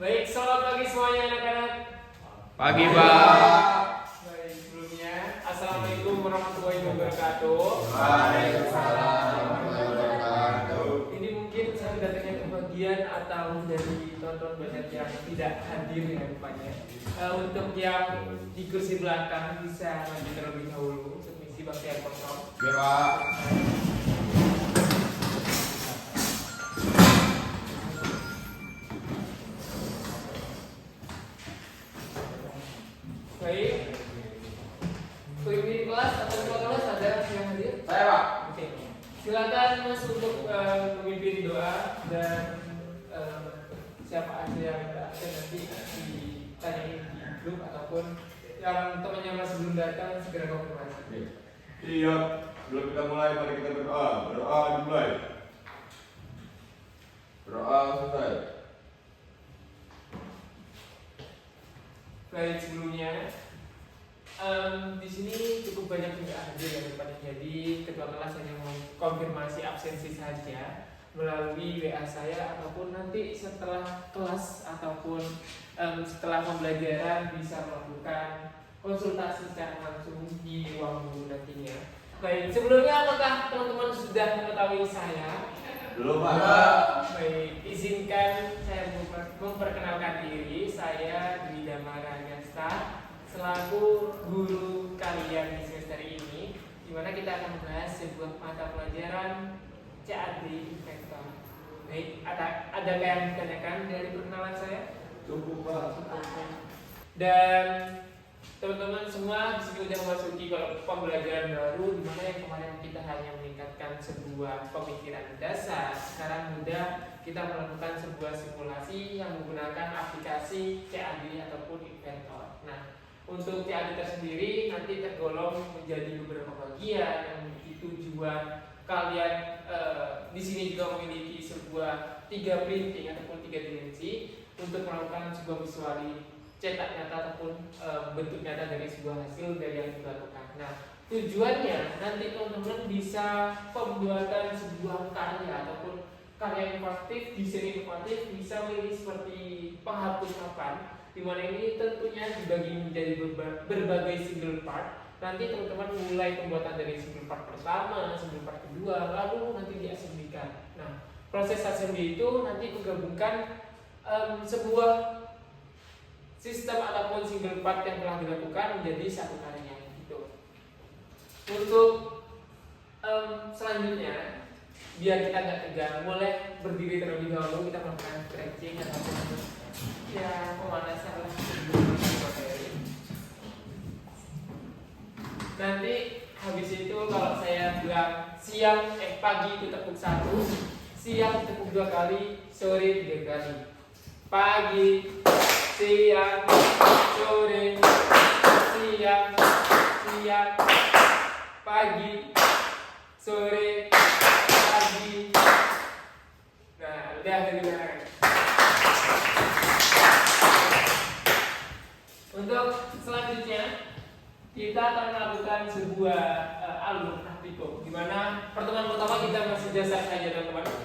Baik, selamat pagi semuanya anak-anak. Pagi, Pak. Baik, sebelumnya Assalamualaikum warahmatullahi wabarakatuh. Waalaikumsalam warahmatullahi wabarakatuh. Ini mungkin saya datangnya kebagian atau dari tonton banyak yang tidak hadir ya rupanya. Untuk yang di kursi belakang bisa maju terlebih dahulu untuk misi bakti yang kosong. Ya, Pak. Baik, pemimpin kelas atau ketua kelas ada yang hadir? Saya, Pak. Oke, silakan Mas untuk memimpin doa dan siapa aja yang ada nanti ditanyain di grup ataupun yang temannya Mas belum datang segera konfirmasi. Iya, sebelum kita mulai, mari kita berdoa. Berdoa dimulai. Berdoa selesai. Baik, sebelumnya di sini cukup banyak juga hadir yang depannya. Jadi ketua kelas hanya mau konfirmasi absensi saja melalui WA saya ataupun nanti setelah kelas ataupun setelah pembelajaran bisa melakukan konsultasi secara langsung di ruang guru nantinya. Baik, sebelumnya apakah teman-teman sudah mengetahui saya? Belum, Pak. Baik, izinkan saya memperkenalkan diri. Saya Dwi Damara Gasta selaku guru kalian di semester ini, di mana kita akan membahas sebuah mata pelajaran CAD Vektor. Baik, ada yang ditanyakan dari perkenalan saya? Cukup, Pak. Dan teman-teman semua di sini sudah memasuki pembelajaran baru, di mana yang kemarin kita hanya meningkatkan sebuah pemikiran dasar. Sekarang mudah kita melakukan sebuah simulasi yang menggunakan aplikasi CAD ataupun Inventor. Nah, untuk CAD tersendiri nanti tergolong menjadi beberapa bagian yang memiliki tujuan. Kalian di sini juga memiliki sebuah 3 printing ataupun 3 dimensi untuk melakukan sebuah visualisasi cetak nyata ataupun bentuk nyata dari sebuah hasil dari yang dilakukan. Nah, tujuannya nanti teman-teman bisa pembuatan sebuah karya ataupun karya inovatif, desain inovatif bisa menjadi seperti penghapus papan, di mana ini tentunya dibagi menjadi berbagai single part. Nanti teman-teman mulai pembuatan dari single part pertama, single part kedua, lalu nanti diasemblikan. Nah, proses assembly itu nanti menggabungkan sebuah sistem ataupun single part yang telah dilakukan menjadi satu karya gitu. Untuk selanjutnya, biar kita nggak tegang, boleh berdiri terlebih dahulu, kita melakukan stretching ataupun ya pemanasan lah sebelum materi. Nanti habis itu kalau saya bilang pagi itu tepuk 1, siang tepuk 2 kali, sore 3 kali. Pagi, siang, sore, siang, pagi, sore, pagi. Nah, udah dari belakang. Untuk selanjutnya kita akan melakukan sebuah alur praktikum, di mana pertemuan pertama kita masih jasa saja teman-teman.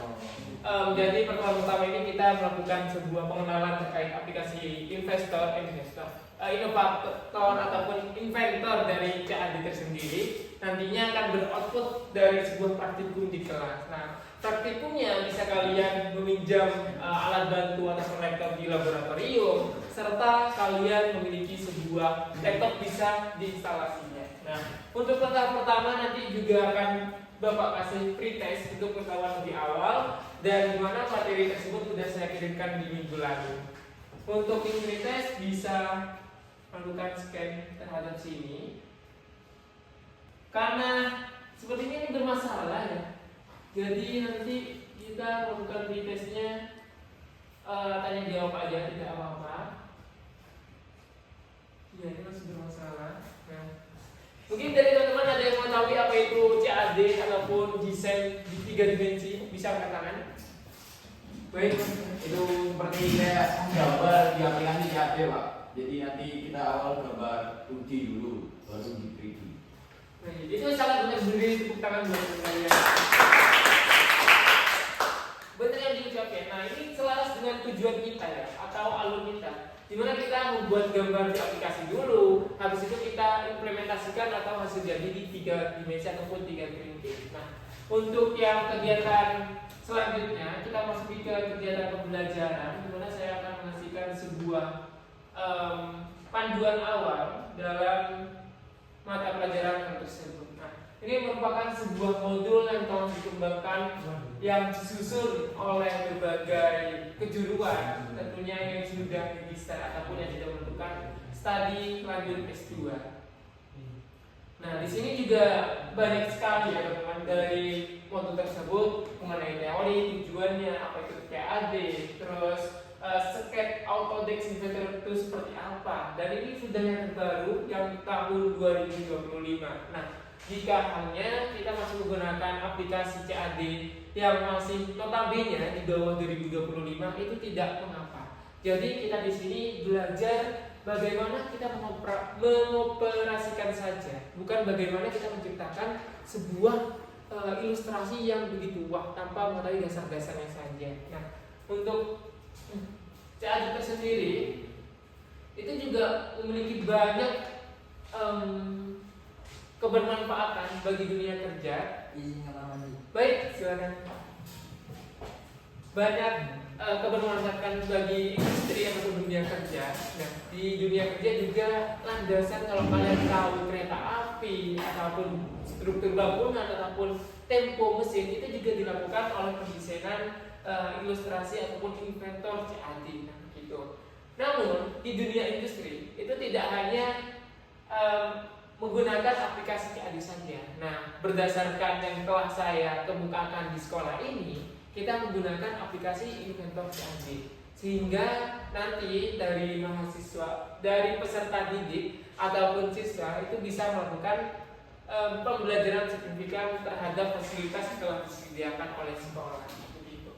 Jadi pertemuan pertama ini kita melakukan sebuah pengenalan terkait aplikasi inovator ataupun inventor dari CAD tersendiri. Nantinya akan beroutput dari sebuah praktikum di kelas. Nah, praktikumnya bisa kalian meminjam alat bantu atau laptop di laboratorium, serta kalian memiliki sebuah laptop bisa diinstalasinya. Nah, untuk tahap pertama nanti juga akan Bapak kasih pretest untuk pengetahuan lebih awal, dan di mana materi tersebut sudah saya kirimkan di minggu lalu. Untuk pretest bisa melakukan scan terhadap sini. Karena seperti ini bermasalah ya. Jadi nanti kita melakukan pretestnya tanya jawab aja, tidak apa-apa. Ya, ini masih bermasalah. Nah, mungkin dari teman-teman ada yang mengetahui apa itu CAD ataupun desain di 3 dimensi, bisa angkat tangan. Baik, Itu seperti kayak gambar di aplikasi CAD, Pak. Jadi nanti kita awal gambar 2D dulu, baru di 3D. baik. Itu sangat benar, berdiri tepuk tangan buat kalian. Benar yang diucapkan. Nah, ini selaras dengan tujuan kita ya. atau alur kita, dimana kita membuat gambar di aplikasi dulu, habis itu kita implementasikan atau hasil jadi di 3 dimensi ataupun 3 printing. Nah, untuk yang kegiatan selanjutnya kita masuki ke kegiatan pembelajaran, dimana saya akan mengasihkan sebuah panduan awal dalam mata pelajaran tersebut. Nah, ini merupakan sebuah modul yang telah dikembangkan yang disusun oleh berbagai kejuruan, tentunya yang sudah register ataupun yang sudah menentukan studi lanjut S2. Nah, di sini juga banyak sekali ya teman-teman dari modul tersebut mengenai teori, tujuannya, apa itu CAD, terus sket Autodesk Inventor itu seperti apa. Dan ini sudah yang terbaru yang tahun 2025. Nah, jika hanya kita masih menggunakan aplikasi CAD yang masih notabene di bawah 2025 itu tidak mengapa. Jadi kita di sini belajar bagaimana kita mengoperasikan saja, bukan bagaimana kita menciptakan sebuah ilustrasi yang begitu wah tanpa mengetahui dasar-dasarnya saja. Nah, untuk CAD tersendiri itu juga memiliki banyak kebermanfaatan bagi dunia kerja. Baik, silakan. Banyak kebermanfaatan bagi industri ataupun dunia kerja. Nah, di dunia kerja juga landasan kalau kalian tahu kereta api ataupun struktur bangunan ataupun tempo mesin itu juga dilakukan oleh pendesainan ilustrasi ataupun inventor CAD. Nah, gitu. Namun di dunia industri itu tidak hanya menggunakan aplikasi CAD saja. Nah, berdasarkan yang telah saya kemukakan di sekolah ini, kita menggunakan aplikasi Inventor CAD, sehingga nanti dari mahasiswa, dari peserta didik ataupun siswa itu bisa melakukan pembelajaran signifikan terhadap fasilitas yang telah disediakan oleh sekolah. Begitu.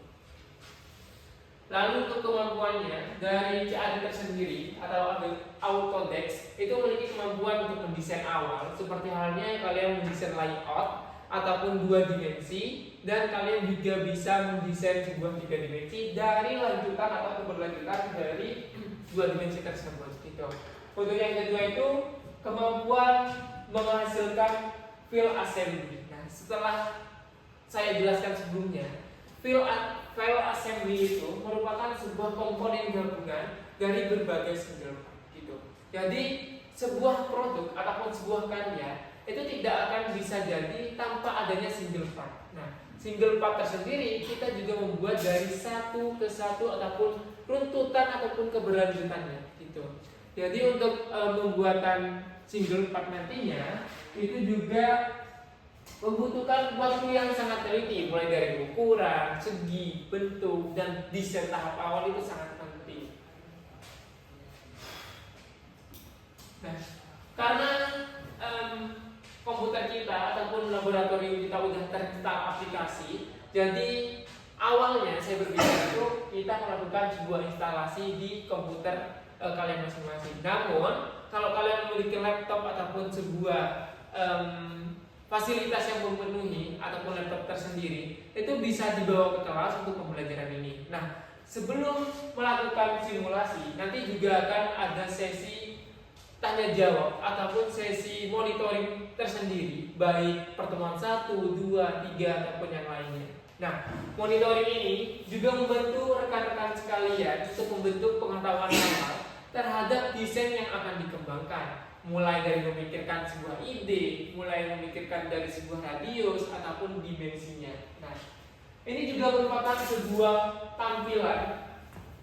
Lalu untuk kemampuannya dari CAD tersendiri atau Autodesk itu memiliki kemampuan untuk mendesain awal, seperti halnya kalian mendesain layout ataupun 2 dimensi, dan kalian juga bisa mendesain sebuah 3 dimensi dari lanjutan atau keberlanjutan dari 2 dimensi tersebut. Gitu. Untuk yang kedua itu kemampuan menghasilkan file assembly. Nah, setelah saya jelaskan sebelumnya, file assembly itu merupakan sebuah komponen gabungan dari berbagai single part. Gitu. Jadi sebuah produk ataupun sebuah karya itu tidak akan bisa jadi tanpa adanya single part. Nah, single part tersendiri kita juga membuat dari satu ke satu ataupun runtutan ataupun keberlanjutannya. Gitu. Jadi untuk pembuatan single part nantinya itu juga membutuhkan waktu yang sangat teliti, mulai dari ukuran, segi, bentuk, dan desain tahap awal itu sangat penting. Nah, karena komputer kita ataupun laboratorium kita udah terinstall aplikasi, jadi awalnya saya berpikir itu kita melakukan sebuah instalasi di komputer kalian masing-masing. Namun kalau kalian memiliki laptop ataupun sebuah fasilitas yang memenuhi ataupun laptop tersendiri, itu bisa dibawa ke kelas untuk pembelajaran ini. Nah, sebelum melakukan simulasi, nanti juga akan ada sesi tanya jawab ataupun sesi monitoring tersendiri, baik pertemuan 1, 2, 3 ataupun yang lainnya. Nah, monitoring ini juga membantu rekan-rekan sekalian untuk membentuk pengetahuan awal terhadap desain yang akan dikembangkan, mulai dari memikirkan sebuah ide, mulai memikirkan dari sebuah radius ataupun dimensinya. Nah, ini juga merupakan sebuah tampilan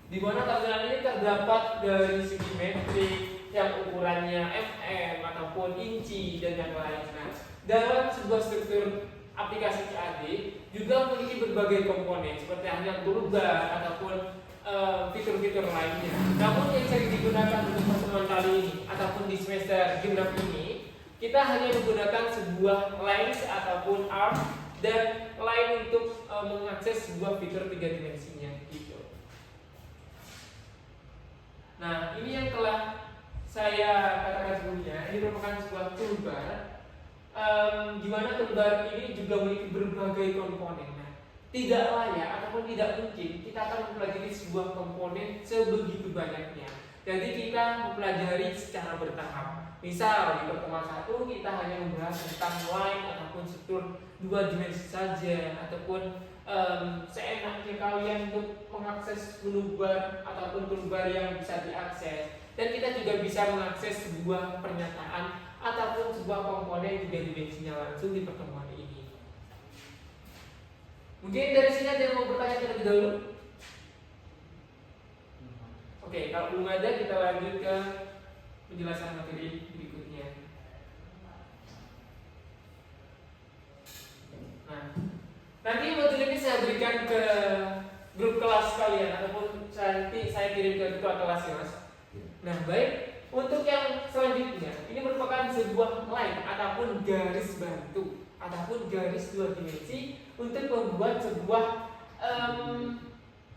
di mana tampilan ini terdapat dari segi metrik yang ukurannya mm ataupun inci dan yang lain. Nah, dalam sebuah struktur aplikasi CAD juga memiliki berbagai komponen seperti hanya toolbar ataupun fitur-fitur lainnya. Namun yang sering digunakan untuk pertemuan kali ini ataupun di semester genap ini, kita hanya menggunakan sebuah lens ataupun arm dan line untuk mengakses sebuah fitur 3 dimensinya gitu. Nah, ini yang telah saya katakan sebelumnya, ini merupakan sebuah toolbar. Di mana toolbar ini juga memiliki berbagai komponen. Nah, tidak layak ataupun tidak mungkin kita akan mempelajari sebuah komponen sebegitu banyaknya. Jadi kita mempelajari secara bertahap. Misal di pertemuan 1 kita hanya membahas tentang line ataupun struktur 2 dimensi saja, ataupun seenaknya kalian untuk mengakses menu bar ataupun toolbar yang bisa diakses. Dan kita juga bisa mengakses sebuah pernyataan ataupun sebuah komponen 3 dimensinya langsung di pertemuan ini. Mungkin dari sini ada yang mau bertanya terlebih dahulu? Oke, kalau belum ada kita lanjut ke penjelasan materi berikutnya. Nah, nanti modul ini saya berikan ke grup kelas kalian ataupun nanti saya kirim ke ketua kelas ya mas. Nah baik, untuk yang selanjutnya ini merupakan sebuah line ataupun garis bantu ataupun garis 2 dimensi untuk membuat sebuah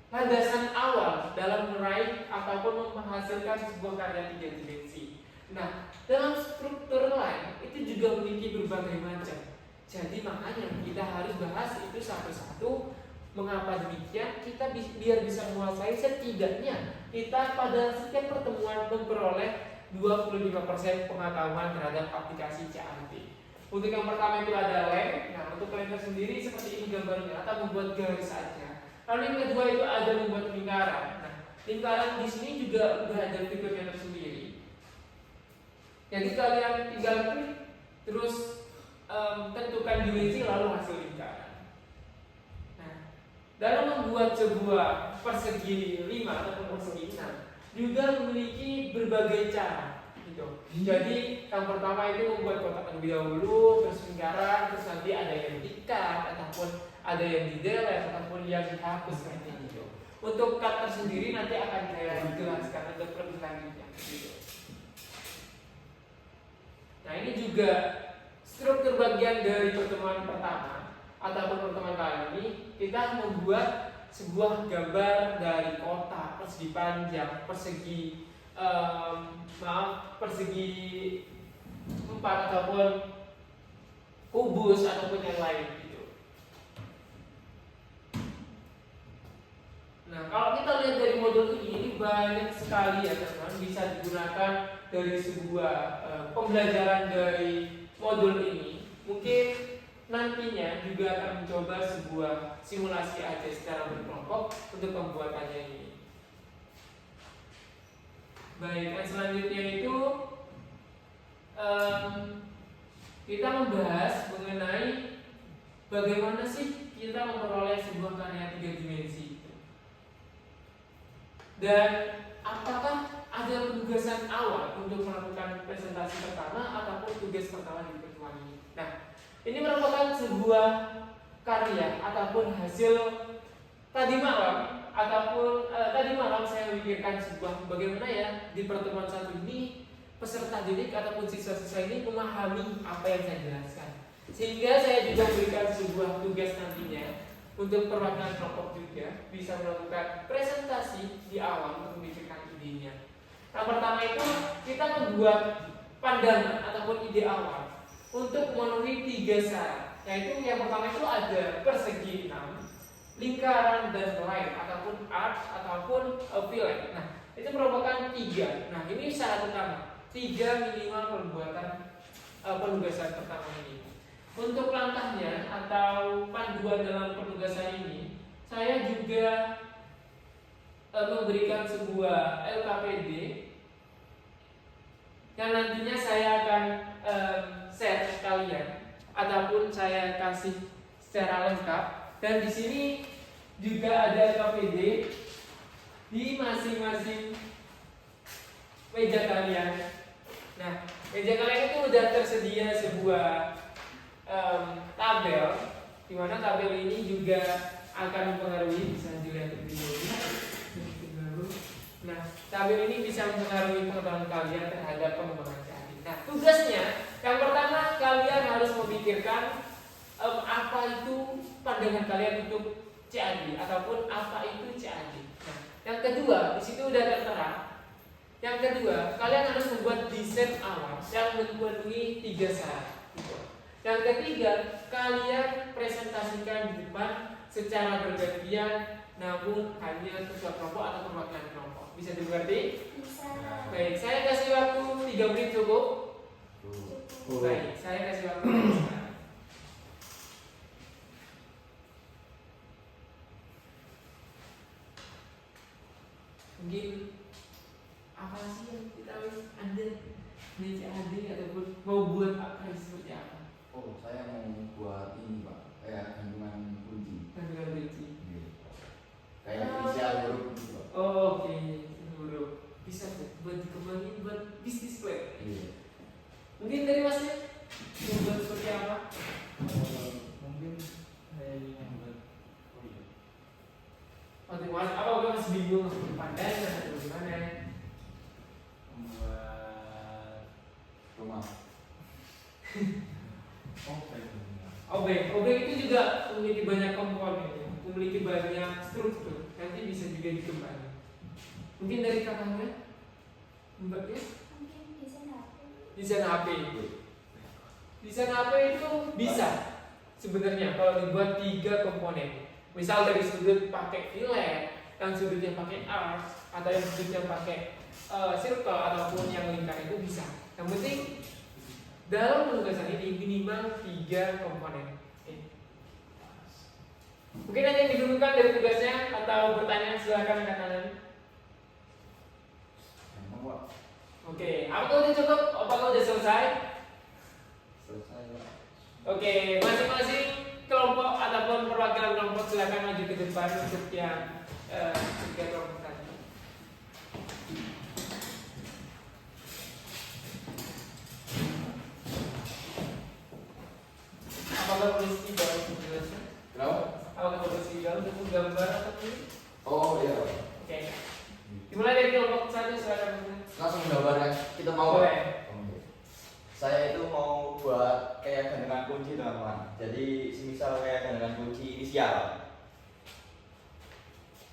landasan awal dalam meraih ataupun menghasilkan sebuah karya 3 dimensi. Nah, dalam struktur line itu juga memiliki berbagai macam. Jadi makanya kita harus bahas itu satu-satu. Mengapa demikian? Kita biar bisa menguasai, setidaknya kita pada setiap pertemuan memperoleh 25% pengetahuan terhadap aplikasi CAD. Untuk yang pertama itu ada lem. Nah, untuk lem sendiri seperti ini gambarnya, atau membuat garis saja. Lalu yang kedua itu ada membuat lingkaran. Nah, lingkaran di sini juga udah ada fiturnya tersendiri. Jadi kalian tinggal klik, terus tentukan dimensi lalu hasil lingkaran. Nah, dalam membuat sebuah persegi 5 ataupun persegi 6 juga memiliki berbagai cara. Gitu. Jadi yang pertama itu membuat kotak terlebih dahulu, terus lingkaran, terus nanti ada yang di-cut ataupun ada yang di-delete ataupun yang dihapus seperti itu. Untuk cut tersendiri nanti akan saya jelaskan untuk lebih lanjutnya. Gitu. Nah ini juga struktur bagian dari pertemuan pertama ataupun pertemuan kali ini kita membuat sebuah gambar dari kotak, persegi panjang, persegi persegi 4 ataupun kubus ataupun yang lain gitu. Nah kalau kita lihat dari modul ini banyak sekali ya teman-teman, bisa digunakan dari sebuah pembelajaran dari modul ini. Mungkin nantinya juga akan mencoba sebuah simulasi aja secara berkelompok untuk pembuatannya ini. Baik, yang selanjutnya itu kita membahas mengenai bagaimana sih kita memperoleh sebuah karya 3 dimensi. Dan apakah ada penugasan awal untuk melakukan presentasi pertama ataupun tugas pertama di pertemuan ini. Nah, ini merupakan sebuah karya ataupun hasil tadi malam saya memikirkan sebuah bagaimana ya di pertemuan satu ini peserta didik ataupun siswa-siswa ini memahami apa yang saya jelaskan. Sehingga saya juga berikan sebuah tugas nantinya untuk perwakilan kelompok juga bisa melakukan presentasi di awal untuk memikirkan idenya. Yang pertama itu kita membuat pandangan ataupun ide awal untuk memenuhi 3 syarat. Yaitu yang pertama itu ada persegi 6, lingkaran dan line ataupun arc ataupun fillet. Nah, itu merupakan 3. Nah, ini syarat utama. 3 minimal pembuatan penugasan pertama ini. Untuk langkahnya atau panduan dalam penugasan ini, saya juga memberikan sebuah LKPD yang nantinya saya akan share ke kalian ataupun saya kasih secara lengkap. Dan di sini juga ada LKPD di masing-masing meja kalian. Nah, meja kalian itu sudah tersedia sebuah tabel, di mana tabel ini juga akan mempengaruhi, bisa dilihat di dulu. Nah, tabel ini bisa mempengaruhi pengetahuan kalian terhadap pengembangan CAD. Nah, tugasnya yang pertama kalian harus memikirkan apa itu pandangan kalian untuk CAD ataupun apa itu CAD. Nah, yang kedua di situ udah tertera. Yang kedua, kalian harus membuat desain awal yang memenuhi 3 syarat. Yang ketiga, kalian presentasikan di depan secara bergantian, namun hanya ketua kelompok atau perwakilan kelompok. Bisa dimengerti? Bisa. Baik, saya kasih waktu 3 menit cukup. Baik, saya kasih waktu sekarang. Mungkin apa sih yang kita Anda meja adik ataupun mau buat apa seperti apa? Oh, saya mau buat ini Pak, kayak gantungan kunci. Kandungan kunci. Kayak inisial huruf gitu Pak. Oh, oke, huruf. Bisa tuh buat dikembangin buat bisnis plan. Iya. Mungkin dari masnya mau buat seperti apa? Mungkin saya ingin membuat Waktu mas, apa masih bingung pandangan atau gimana? membuat Rumah. Obeng itu juga memiliki banyak komponen, ya. Memiliki banyak struktur. Nanti bisa juga dikembangin. Mungkin dari kakaknya, mbaknya, Mungkin desain HP. desain HP. Desain HP itu bisa sebenarnya kalau dibuat 3 komponen. Misal dari sudut pakai fillet, yang sudutnya pakai arc, atau yang sudutnya pakai circle ataupun yang lingkar itu bisa. Yang penting dalam penugasan ini minimal 3 komponen. Oke. Mungkin ada yang didulukan dari tugasnya atau pertanyaan silakan angkat tangan. Emang Pak. Oke, apakah udah cukup? Apakah udah selesai? Selesai Pak. Oke, masing-masing kelompok ataupun perwakilan kelompok silakan maju ke depan untuk yang 3 kelompok tadi. Apakah boleh tinggal untuk menjelaskan? Kenapa? Apakah boleh tinggal untuk menggambar atau ini? Oh iya Pak. Oke. Dimulai dari kelompok saja silakan. Langsung gambarnya kita mau. Boleh. Oke. Saya itu mau buat kayak gantungan kunci teman-teman. Jadi semisal kayak gantungan kunci inisial.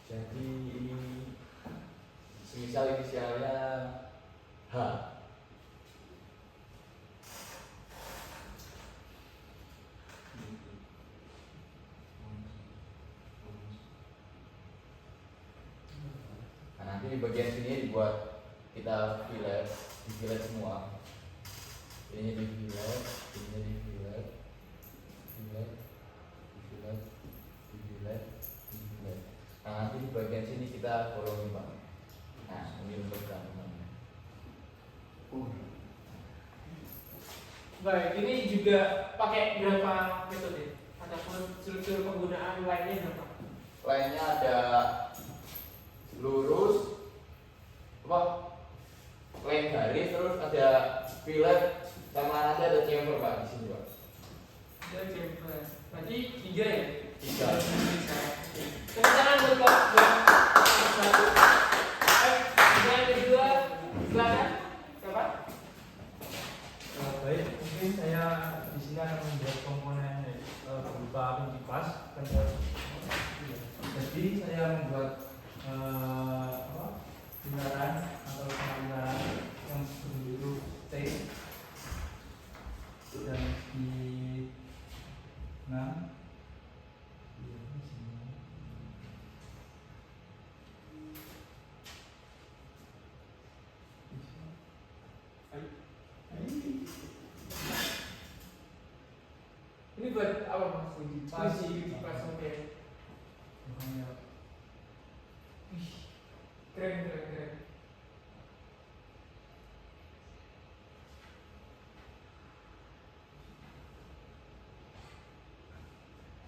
Jadi ini semisal inisialnya H. Nah, nanti di bagian sini dibuat kita fillet, di fillet semua. Ini di fillet, ini di fillet, fillet, di fillet, di fillet, di fillet. Nah, nanti di bagian sini kita bolongin Pak. Nah, ini untuk gantungannya. Baik, ini juga pakai berapa metode ataupun struktur penggunaan lainnya berapa? Lainnya ada lurus, apa? Plain garis, terus ada fillet, sama nanti ada chamfer Pak di sini Pak. Ada chamfer. Berarti 3 ya? 3. Tepuk tangan buat kelompok satu. Yang kedua, silakan. Siapa? baik, mungkin saya di sini akan membuat komponen berupa kunci pas. Jadi saya membuat lingkaran atau lingkaran yang berbentuk T dan di 6 Ini buat apa mas? Pas. Kunci pas, oke. Keren.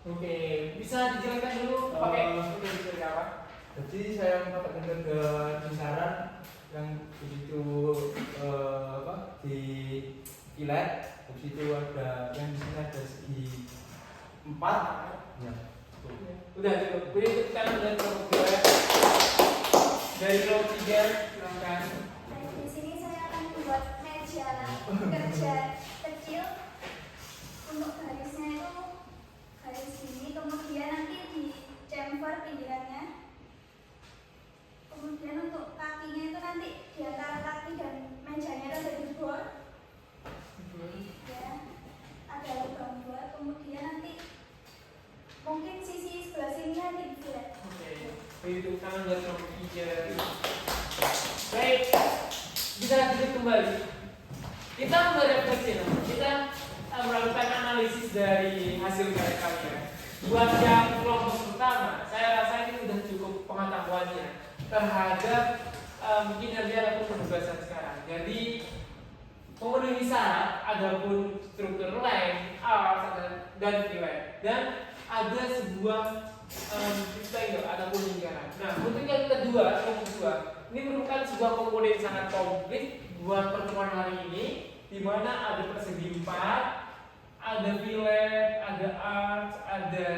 Oke, bisa dijelaskan dulu pakai seperti apa? Jadi saya mengatakan ke lingkaran yang begitu di fillet, habis itu ada yang di sini ada segi 4 ya. Udah cukup. Jadi sekarang dari kelompok 2, dari kelompok 3 silakan. Nah, di sini saya akan membuat meja kerja kecil. Untuk garisnya itu garis ini, kemudian nanti di chamfer pinggirannya. Kemudian untuk kakinya itu nanti di antara kaki dan mejanya itu ada dibor. Ya, ada lubang 2. Kemudian nanti mungkin sisi sebelah begitu tangan buat kelompok 3. Baik, bisa duduk kembali. Kita merefleksi, kita melakukan analisis dari hasil karya kalian. Buat yang kelompok pertama, saya rasa ini sudah cukup pengetahuannya terhadap kinerja ataupun penugasan sekarang. Jadi memenuhi syarat, adapun struktur line, art dan nilai, dan ada sebuah ataupun lingkaran. Nah, untuk yang kedua, kelompok 2, ini merupakan sebuah komponen yang sangat komplit buat pertemuan hari ini, di mana ada persegi 4, ada fillet, ada arch, ada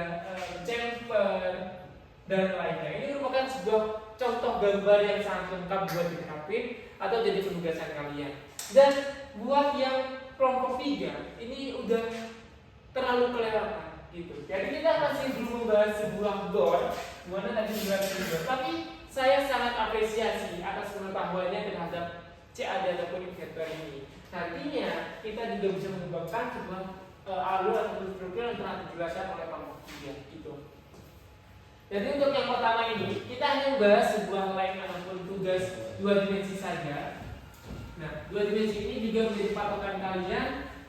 chamfer, dan lainnya. Ini merupakan sebuah contoh gambar yang sangat lengkap buat diterapin atau jadi penugasan kalian. Dan buat yang kelompok 3, ini udah terlalu kelewatan gitu. Jadi kita masih belum membahas sebuah goal, dimana tadi juga goal. Tapi saya sangat apresiasi atas pengetahuannya terhadap CAD ataupun inventor ini. Nantinya kita juga bisa mengembangkan sebuah alur atau struktur yang telah dijelaskan oleh kelompok 3 gitu. Jadi untuk yang pertama ini kita hanya membahas sebuah line ataupun tugas 2 dimensi saja. Nah, 2 dimensi ini juga menjadi patokan kalian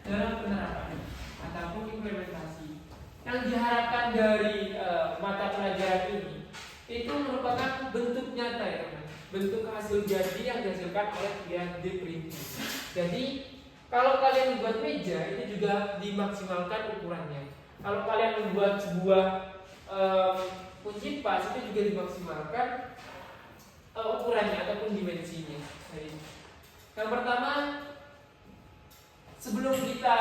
dalam penerapan ataupun implementasi. Yang diharapkan dari mata pelajaran ini itu merupakan bentuk nyata ya teman, bentuk hasil jadi yang dihasilkan oleh 3D printing. Jadi kalau kalian membuat meja itu juga dimaksimalkan ukurannya. Kalau kalian membuat sebuah kunci pas itu juga dimaksimalkan ukurannya ataupun dimensinya. Jadi, yang pertama, sebelum kita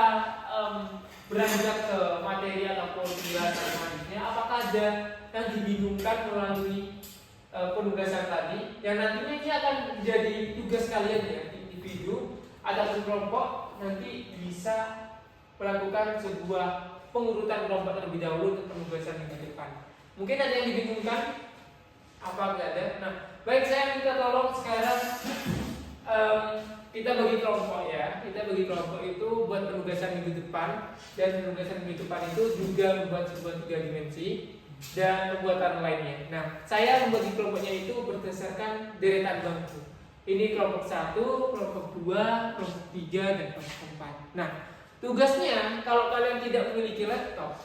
beranjak ke materi ataupun penjelasan selanjutnya, apakah ada yang dibingungkan melalui penugasan tadi? Yang nantinya ini akan menjadi tugas kalian ya, individu ataupun kelompok nanti bisa melakukan sebuah pengurutan kelompok terlebih dahulu untuk penugasan yang ke depan. Mungkin ada yang dibingungkan? Apa enggak ada? Nah, baik, saya minta tolong sekarang kita bagi kelompok ya. Kita bagi kelompok itu buat penugasan minggu depan, dan penugasan minggu depan itu juga membuat sebuah 3 dimensi dan pembuatan lainnya. Nah, saya membagi kelompoknya itu berdasarkan deretan bangku. Ini kelompok 1, kelompok 2, kelompok 3, dan kelompok 4. Nah, tugasnya kalau kalian tidak memiliki laptop,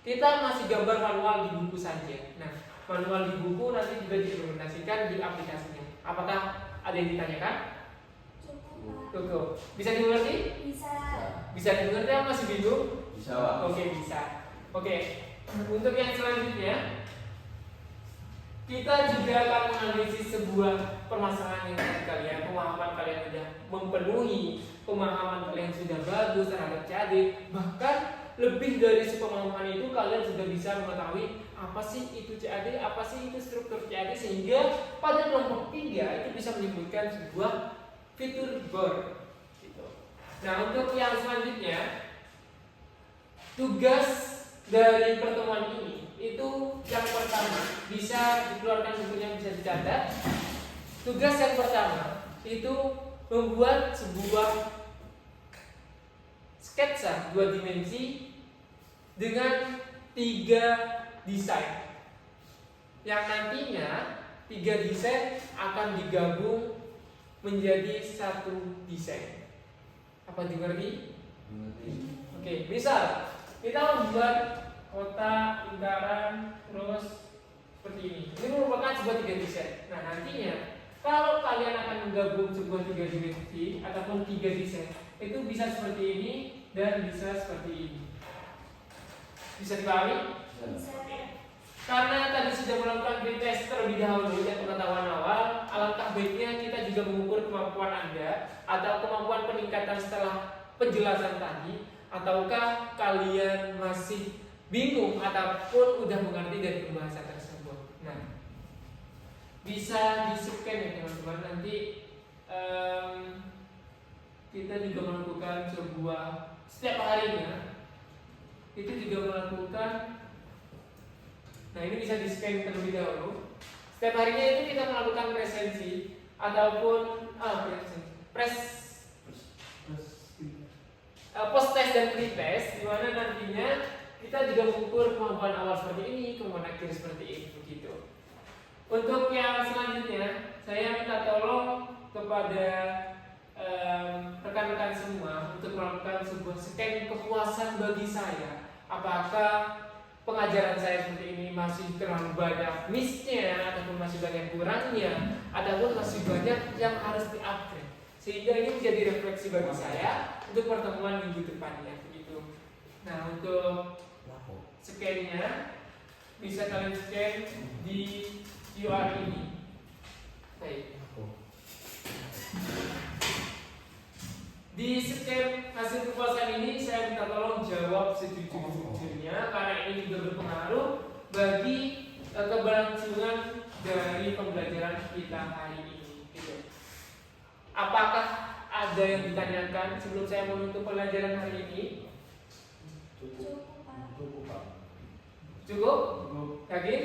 kita masih gambar manual di buku saja. Nah, manual di buku nanti juga diimplementasikan di aplikasinya. Apakah ada yang ditanyakan? Cukup. Bisa dimengerti? Bisa. Bisa dimengerti atau masih bingung? Bisa, Pak. Oke, bisa. Oke. Untuk yang selanjutnya, kita juga akan menganalisis sebuah permasalahan yang tadi kalian, pemahaman kalian sudah mempenuhi, pemahaman kalian sudah bagus terhadap CAD, bahkan lebih dari sepemahaman itu kalian sudah bisa mengetahui apa sih itu CAD, apa sih itu struktur CAD, sehingga pada kelompok 3 itu bisa menyebutkan sebuah fitur board gitu. Nah, untuk yang selanjutnya, tugas dari pertemuan ini itu yang pertama bisa dikeluarkan bukunya, bisa dicatat. Tugas yang pertama itu membuat sebuah sketsa 2 dimensi dengan 3 desain yang nantinya 3 desain akan digabung menjadi 1 desain. Apa dimengerti? Oke, misal kita membuat kota, lingkaran, terus seperti ini. Ini merupakan sebuah 3 desain. Nah, nantinya kalau kalian akan menggabung sebuah 3 dimensi ataupun 3 desain, itu bisa seperti ini dan bisa seperti ini. Bisa dipahami? Bisa. Karena tadi sudah melakukan pretest terlebih dahulu dan pengetahuan awal, alangkah baiknya kita juga mengukur kemampuan Anda atau kemampuan peningkatan setelah penjelasan tadi, ataukah kalian masih bingung ataupun udah mengerti dari pembahasan tersebut. Nah, bisa di-scan ya teman-teman. Nanti kita juga melakukan sebuah setiap harinya itu juga melakukan. Nah, ini bisa di-scan terlebih dahulu. Setiap harinya itu kita melakukan presensi ataupun post test dan pre-test, di mana nantinya kita juga mengukur kemampuan awal seperti ini, kemampuan akhir seperti ini begitu. Untuk yang selanjutnya, saya minta tolong kepada rekan-rekan semua untuk melakukan sebuah scan kepuasan bagi saya. Apakah pengajaran saya seperti ini masih terlalu banyak missnya, ataupun masih banyak kurangnya, ataupun masih banyak yang harus di-upgrade. Sehingga ini menjadi refleksi bagi saya untuk pertemuan minggu depannya. Begitu. Nah, untuk scan-nya bisa kalian scan di QR ini. Baik. Di scan hasil kepuasan ini saya minta tolong jawab sejujur-jujurnya karena ini juga berpengaruh bagi keberlangsungan dari pembelajaran kita hari ini. Gitu. Apakah ada yang ditanyakan sebelum saya menutup pelajaran hari ini? Cukup? Yakin?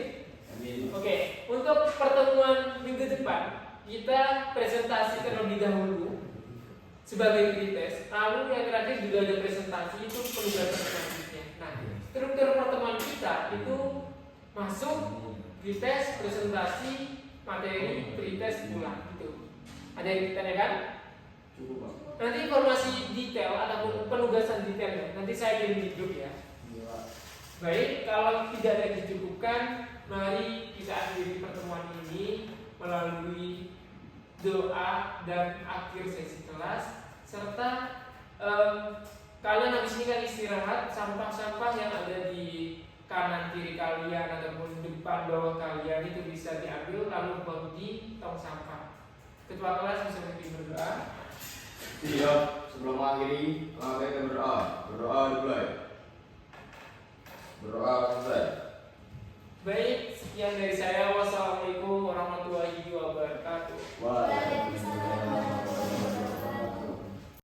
Oke, untuk pertemuan minggu depan kita presentasi terlebih dahulu sebagai pretest. Lalu yang terakhir juga ada presentasi itu penugasan selanjutnya. Nah, struktur pertemuan kita itu masuk pretest, presentasi, materi, pretest, pulang gitu. Ada yang ditanyakan? Cukup Pak. Nanti informasi detail ataupun penugasan detailnya nanti saya kirim di grup ya. Baik, kalau tidak ada yang dicukupkan, mari kita akhiri pertemuan ini melalui doa dan akhir sesi kelas, serta kalian habis ini kan istirahat, sampah-sampah yang ada di kanan kiri kalian ataupun depan bawah kalian itu bisa diambil lalu buang di tong sampah. Ketua kelas bisa memimpin berdoa. Siap, sebelum mengakhiri, maka kita berdoa. Berdoa dimulai. Berdoa selesai.